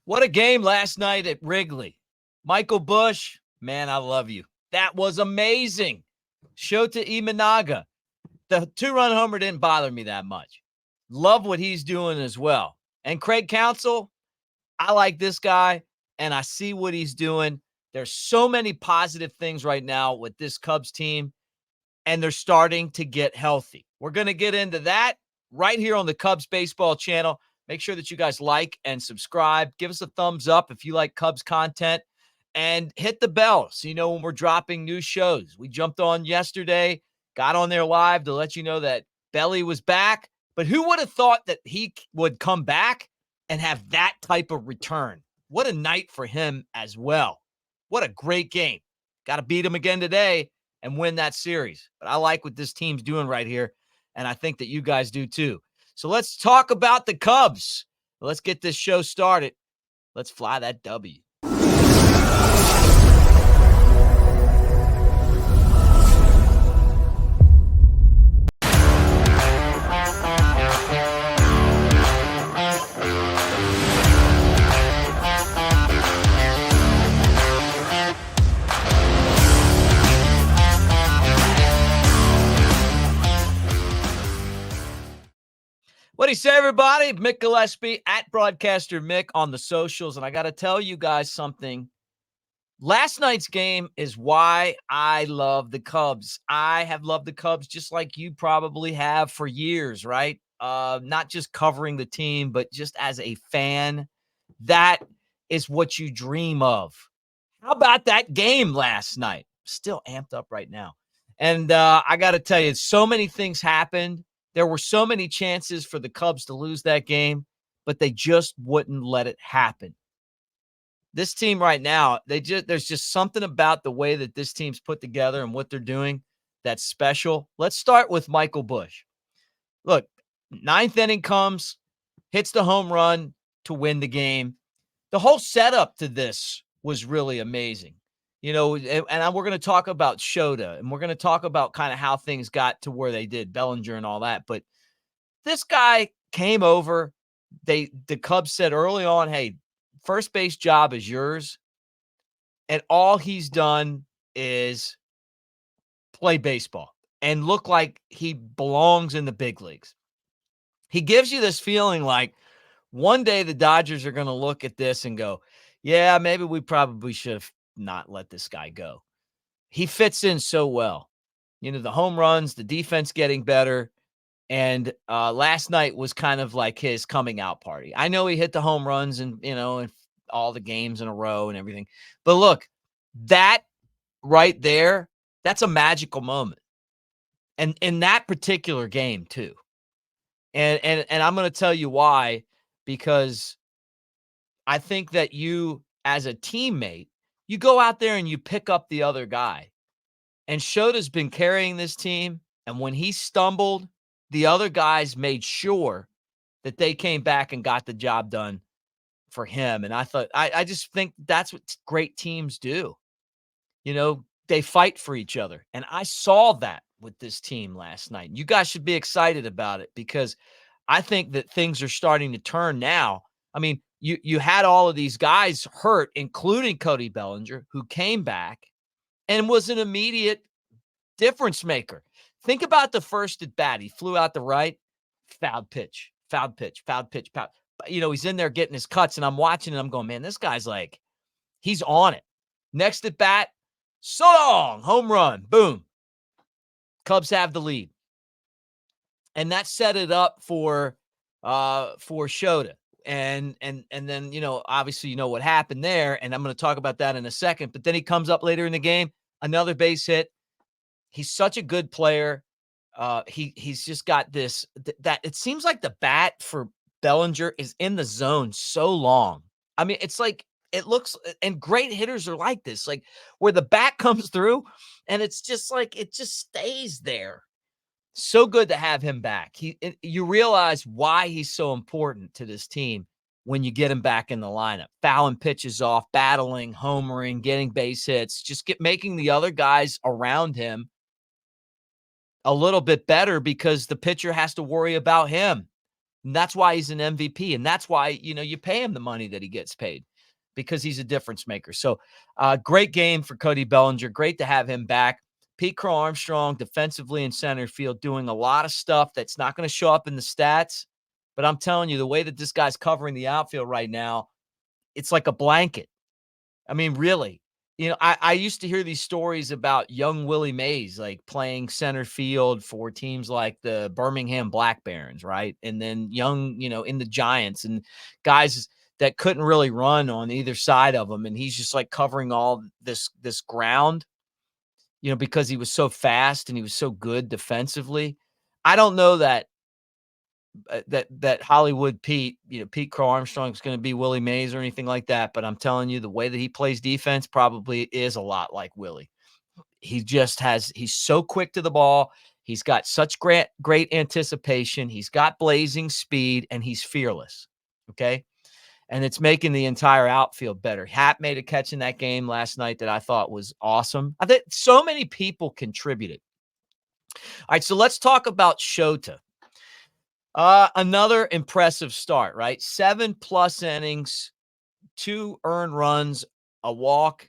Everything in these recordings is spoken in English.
What a game last night at Wrigley. Michael Busch, man, I love you. That was amazing. Shöta Imanaga. The two-run homer didn't bother me that much. Love what he's doing as well. And Craig Counsel, I like this guy, and I see what he's doing. There's so many positive things right now with this Cubs team, and they're starting to get healthy. We're going to get into that right here on the Cubs Baseball channel. Make sure that you guys like and subscribe. Give us a thumbs up if you like Cubs content, and hit the bell so you know when we're dropping new shows. We jumped on yesterday, got on there live to let you know that Belly was back. But who would have thought that he would come back and have that type of return? What a night for him as well. What a great game. Got to beat him again today and win that series. But I like what this team's doing right here, and I think that you guys do too. So let's talk about the Cubs. Let's get this show started. Let's fly that W. What do you say, everybody? Mick Gillispie at Broadcaster Mick on the socials. And I got to tell you guys something. Last night's game is why I love the Cubs. I have loved the Cubs just like you probably have for years, right? Not just covering the team, but just as a fan. That is what you dream of. How about that game last night? Still amped up right now. And I got to tell you, so many things happened. There were so many chances for the Cubs to lose that game, but they just wouldn't let it happen. This team right now, there's just something about the way that this team's put together and what they're doing that's special. Let's start with Michael Busch. Look, ninth inning comes, hits the home run to win the game. The whole setup to this was really amazing. You know, and we're going to talk about Shöta, and we're going to talk about kind of how things got to where they did, Bellinger and all that. But this guy came over. The Cubs said early on, hey, first base job is yours. And all he's done is play baseball and look like he belongs in the big leagues. He gives you this feeling like one day the Dodgers are going to look at this and go, yeah, maybe we probably should have not let this guy go. He fits in so well. You know, the home runs, the defense getting better. And last night was kind of like his coming out party. I know he hit the home runs and, you know, in all the games in a row and everything. But look, that right there, that's a magical moment. And in that particular game too. And I'm going to tell you why, because I think that you as a teammate, you go out there and you pick up the other guy. And Shöta's been carrying this team. And when he stumbled, the other guys made sure that they came back and got the job done for him. And I thought, I just think that's what great teams do. You know, they fight for each other. And I saw that with this team last night. You guys should be excited about it because I think that things are starting to turn now. I mean, you had all of these guys hurt, including Cody Bellinger, who came back and was an immediate difference maker. Think about the first at bat. He flew out the right, fouled pitch. You know, he's in there getting his cuts, and I'm watching and I'm going, man, this guy's like, he's on it. Next at bat, so long, home run, boom. Cubs have the lead. And that set it up for Shöta. And then, you know, obviously, you know what happened there, and I'm going to talk about that in a second. But then he comes up later in the game, another base hit. He's such a good player. He's just got this that it seems like the bat for Bellinger is in the zone so long. I mean, it's like it looks, and great hitters are like this, like where the bat comes through, and it's just like it just stays there. So good to have him back. You realize why he's so important to this team when you get him back in the lineup. Fouling pitches off, battling, homering, getting base hits, just making the other guys around him a little bit better because the pitcher has to worry about him, And that's why he's an MVP. And that's why, you pay him the money that he gets paid, because he's a difference maker. So great game for Cody Bellinger. Great to have him back. Pete Crow Armstrong defensively in center field doing a lot of stuff that's not going to show up in the stats. But I'm telling you, the way that this guy's covering the outfield right now, it's like a blanket. I mean, really. I used to hear these stories about young Willie Mays, like playing center field for teams like the Birmingham Black Barons, right? And then young, in the Giants, and guys that couldn't really run on either side of him. And he's just like covering all this ground, because he was so fast and he was so good defensively. I don't know that that Hollywood Pete, Pete Crow Armstrong is going to be Willie Mays or anything like that. But I'm telling you, the way that he plays defense probably is a lot like Willie. He's so quick to the ball. He's got such great anticipation. He's got blazing speed, and he's fearless. Okay. And it's making the entire outfield better. Happ made a catch in that game last night that I thought was awesome. I think so many people contributed. All right, so let's talk about Shöta. Another impressive start, right? 7+ innings, 2 earned runs, a walk,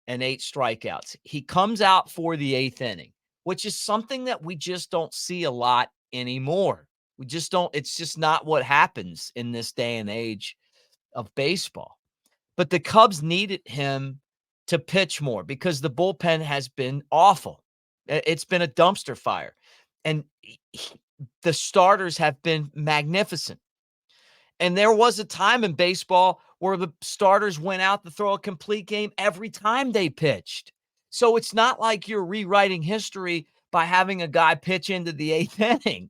and 8 strikeouts. He comes out for the 8th inning, which is something that we just don't see a lot anymore. We just don't. It's just not what happens in this day and age of baseball. But the Cubs needed him to pitch more because the bullpen has been awful. It's been a dumpster fire. And the starters have been magnificent. And there was a time in baseball where the starters went out to throw a complete game every time they pitched. So it's not like you're rewriting history by having a guy pitch into the 8th inning.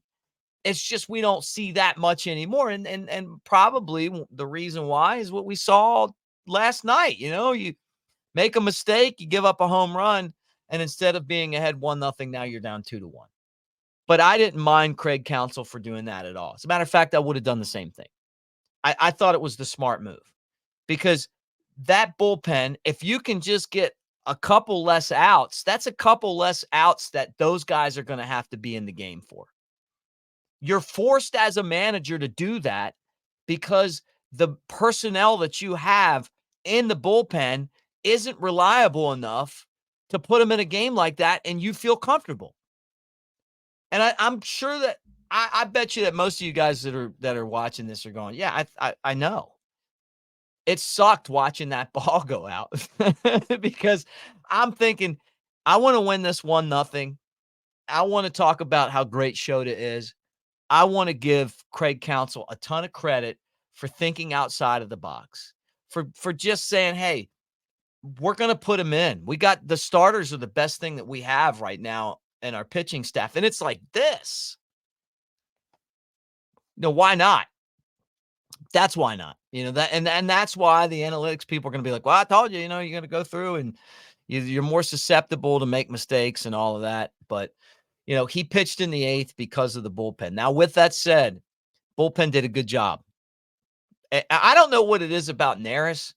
It's just we don't see that much anymore. And probably the reason why is what we saw last night. You make a mistake, you give up a home run, and instead of being ahead 1-0, now you're down 2-1. But I didn't mind Craig Counsel for doing that at all. As a matter of fact, I would have done the same thing. I thought it was the smart move, because that bullpen, if you can just get a couple less outs, that's a couple less outs that those guys are going to have to be in the game for. You're forced as a manager to do that because the personnel that you have in the bullpen isn't reliable enough to put them in a game like that and you feel comfortable. And I'm sure that I bet you that most of you guys that are watching this are going, yeah, I know. It sucked watching that ball go out because I'm thinking, I want to win this 1-0. I want to talk about how great Shöta is. I want to give Craig Counsel a ton of credit for thinking outside of the box, for just saying, hey, we're going to put him in. We got the starters are the best thing that we have right now in our pitching staff. And it's like this. Why not? That's why not. And that's why the analytics people are going to be like, well, I told you, you're going to go through and you're more susceptible to make mistakes and all of that. But, he pitched in the 8th because of the bullpen. Now, with that said, bullpen did a good job. I don't know what it is about Neris.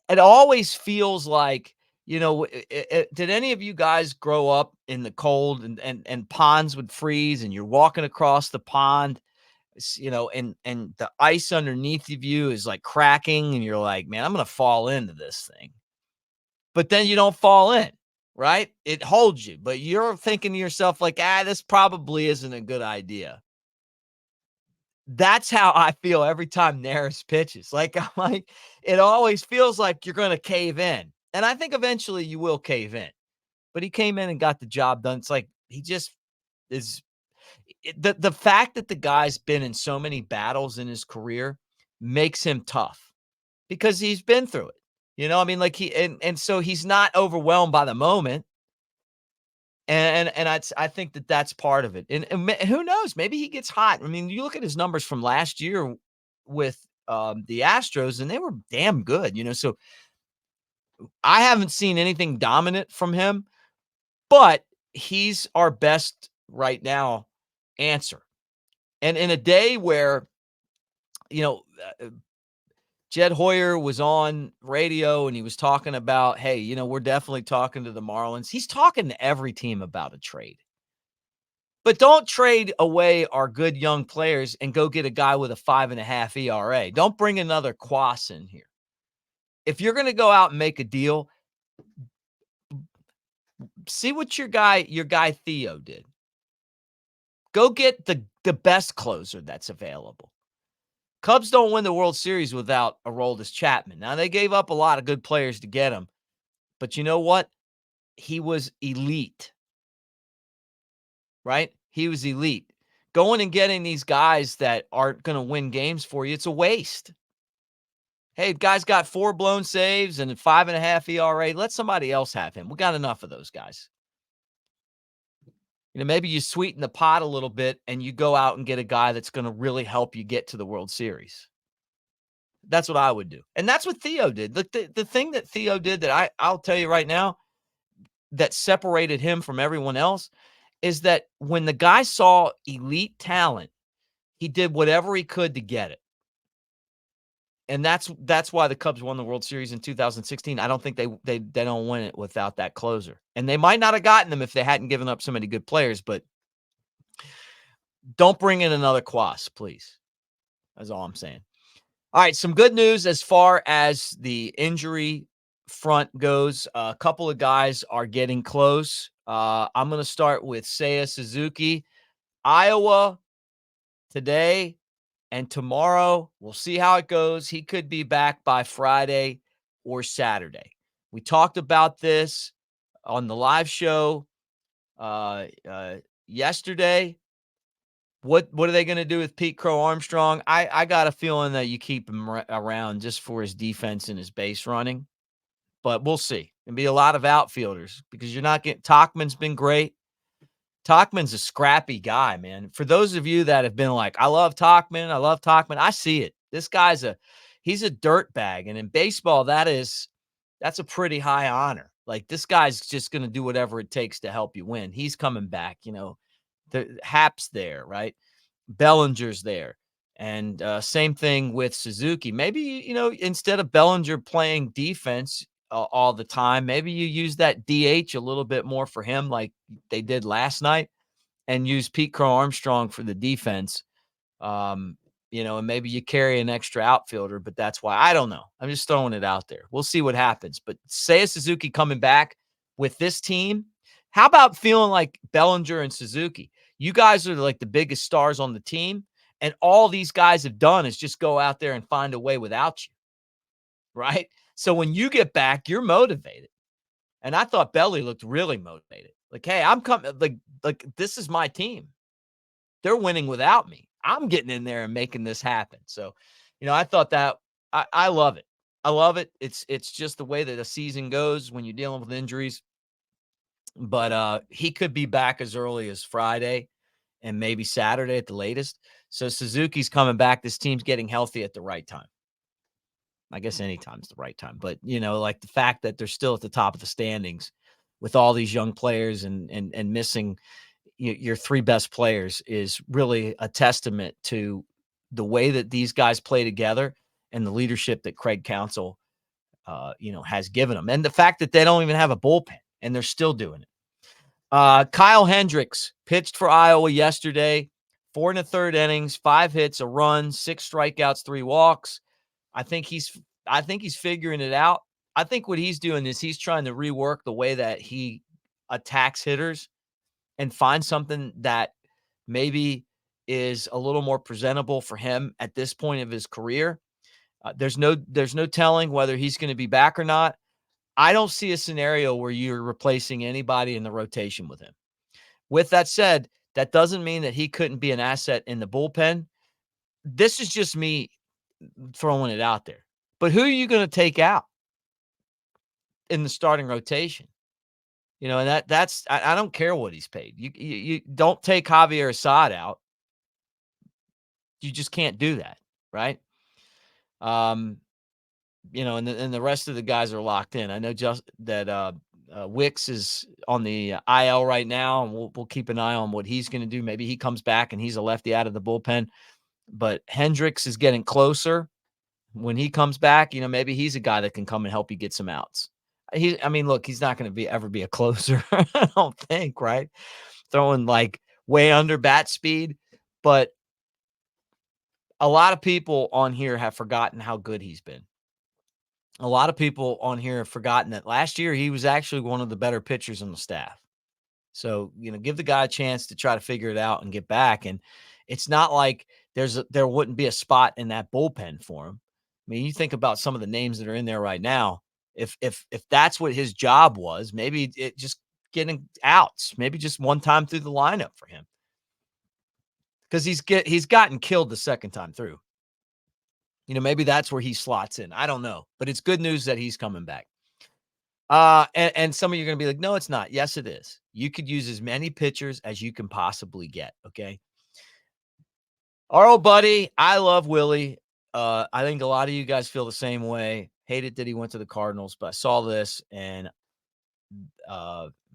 It always feels like, did any of you guys grow up in the cold and ponds would freeze and you're walking across the pond, and the ice underneath of you is like cracking and you're like, man, I'm going to fall into this thing. But then you don't fall in, right? It holds you, but you're thinking to yourself like, this probably isn't a good idea. That's how I feel every time Neris pitches. Like, I'm like, it always feels like you're going to cave in. And I think eventually you will cave in. But he came in and got the job done. It's like he just is. The fact that the guy's been in so many battles in his career makes him tough because he's been through it. I mean, like and so he's not overwhelmed by the moment. And I think that that's part of it. And who knows? Maybe he gets hot. I mean, you look at his numbers from last year with the Astros, and they were damn good. So I haven't seen anything dominant from him, but he's our best right now answer. And in a day where, Jed Hoyer was on radio and he was talking about, hey, we're definitely talking to the Marlins. He's talking to every team about a trade. But don't trade away our good young players and go get a guy with a 5.5 ERA. Don't bring another Quas in here. If you're going to go out and make a deal, see what your guy Theo did. Go get the best closer that's available. Cubs don't win the World Series without Aroldis Chapman. Now, they gave up a lot of good players to get him, but you know what? He was elite, right? He was elite. Going and getting these guys that aren't going to win games for you, it's a waste. Hey, guy's got 4 blown saves and 5.5 ERA. Let somebody else have him. We got enough of those guys. Maybe you sweeten the pot a little bit and you go out and get a guy that's going to really help you get to the World Series. That's what I would do. And that's what Theo did. Look, the thing that Theo did that I'll tell you right now that separated him from everyone else is that when the guy saw elite talent, he did whatever he could to get it. And that's why the Cubs won the World Series in 2016. I don't think they don't win it without that closer. And they might not have gotten them if they hadn't given up so many good players, but don't bring in another Quas, please. That's all I'm saying. All right, some good news as far as the injury front goes. A couple of guys are getting close. I'm going to start with Seiya Suzuki. Iowa today and tomorrow. We'll see how it goes. He could be back by Friday or Saturday. We talked about this on the live show yesterday. What are they going to do with Pete Crow Armstrong? I got a feeling that you keep him around just for his defense and his base running. But we'll see. There'll be a lot of outfielders because you're not getting – Tauchman's been great. Tauchman's a scrappy guy, man. For those of you that have been like, I love Tauchman, I see it. This guy's he's a dirt bag. And in baseball, that's a pretty high honor. Like, this guy's just going to do whatever it takes to help you win. He's coming back, The Hap's there, right? Bellinger's there. And same thing with Suzuki. Maybe, instead of Bellinger playing defense all the time, maybe you use that DH a little bit more for him like they did last night and use Pete Crow Armstrong for the defense. And maybe you carry an extra outfielder, but that's why. I don't know. I'm just throwing it out there. We'll see what happens. But Seiya Suzuki coming back with this team. How about feeling like Bellinger and Suzuki? You guys are like the biggest stars on the team, and all these guys have done is just go out there and find a way without you, right? So when you get back, you're motivated. And I thought Belly looked really motivated. Like, hey, I'm coming. Like this is my team. They're winning without me. I'm getting in there and making this happen. So, I thought that I love it. I love it. It's just the way that a season goes when you're dealing with injuries. But he could be back as early as Friday and maybe Saturday at the latest. So Suzuki's coming back. This team's getting healthy at the right time. I guess any time's the right time. But, like the fact that they're still at the top of the standings with all these young players and missing your 3 best players is really a testament to the way that these guys play together and the leadership that Craig Counsel, has given them. And the fact that they don't even have a bullpen and they're still doing it. Kyle Hendricks pitched for Iowa yesterday, 4 1/3 innings, 5 hits, a run, 6 strikeouts, 3 walks. I think he's figuring it out. I think what he's doing is he's trying to rework the way that he attacks hitters and find something that maybe is a little more presentable for him at this point of his career. There's no telling whether he's going to be back or not. I don't see a scenario where you're replacing anybody in the rotation with him. With that said, that doesn't mean that he couldn't be an asset in the bullpen. This is just me throwing it out there. But who are you going to take out in the starting rotation? And that's I don't care what he's paid. You don't take Javier Assad out. You just can't do that, right? And the rest of the guys are locked in. I know just that Wicks is on the IL right now, and we'll keep an eye on what he's going to do. Maybe he comes back and he's a lefty out of the bullpen. But Hendricks is getting closer. When he comes back, maybe he's a guy that can come and help you get some outs. Look, he's not going to ever be a closer, I don't think, right? Throwing like way under bat speed, but a lot of people on here have forgotten how good he's been. A lot of people on here have forgotten that last year he was actually one of the better pitchers on the staff. So, give the guy a chance to try to figure it out and get back. And it's not like there wouldn't be a spot in that bullpen for him. I mean, you think about some of the names that are in there right now. If that's what his job was, maybe it just getting outs, maybe just one time through the lineup for him. Because he's gotten killed the second time through. Maybe that's where he slots in. I don't know. But it's good news that he's coming back. And some of you are going to be like, no, it's not. Yes, it is. You could use as many pitchers as you can possibly get. Okay. Our old buddy, I love Willie. I think a lot of you guys feel the same way. Hated that he went to the Cardinals, but I saw this and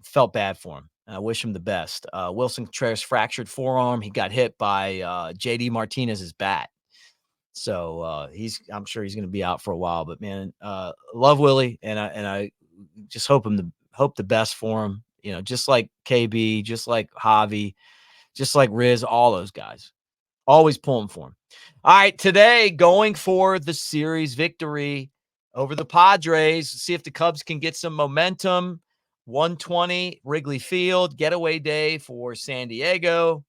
felt bad for him. I wish him the best. Wilson Contreras fractured forearm. He got hit by JD Martinez's bat. So I'm sure he's going to be out for a while. But man, love Willie, and I just hope the best for him. Just like KB, just like Javi, just like Riz, all those guys. Always pulling for him. All right, today going for the series victory over the Padres. See if the Cubs can get some momentum. 120 Wrigley Field, getaway day for San Diego.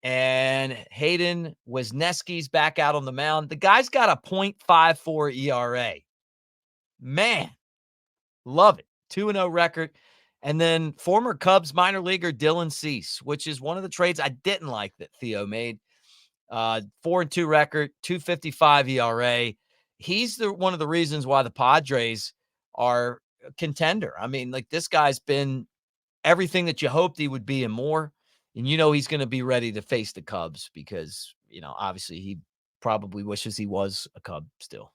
And Hayden Wesneski's back out on the mound. The guy's got a .54 ERA. Man, love it. 2-0 record. And then former Cubs minor leaguer Dylan Cease, which is one of the trades I didn't like that Theo made. 4-2 record, 2.55 ERA. He's one of the reasons why the Padres are a contender. I mean, like, this guy's been everything that you hoped he would be and more. And he's going to be ready to face the Cubs because, obviously he probably wishes he was a Cub still.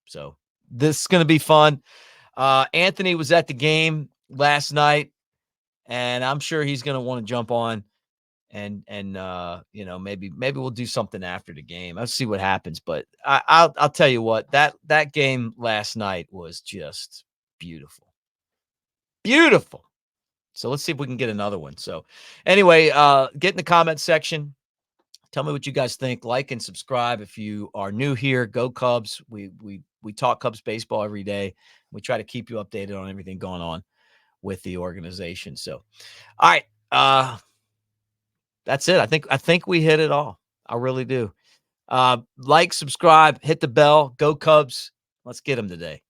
So this is going to be fun. Anthony was at the game last night, and I'm sure he's going to want to jump on and maybe we'll do something after the game. Let's see what happens. But I'll tell you what, that game last night was just beautiful. Beautiful. So let's see if we can get another one. So anyway, get in the comment section. Tell me what you guys think. Like and subscribe if you are new here. Go Cubs. We talk Cubs baseball every day. We try to keep you updated on everything going on with the organization. So, all right. That's it. I think we hit it all. I really do. Like, subscribe, hit the bell. Go Cubs. Let's get them today.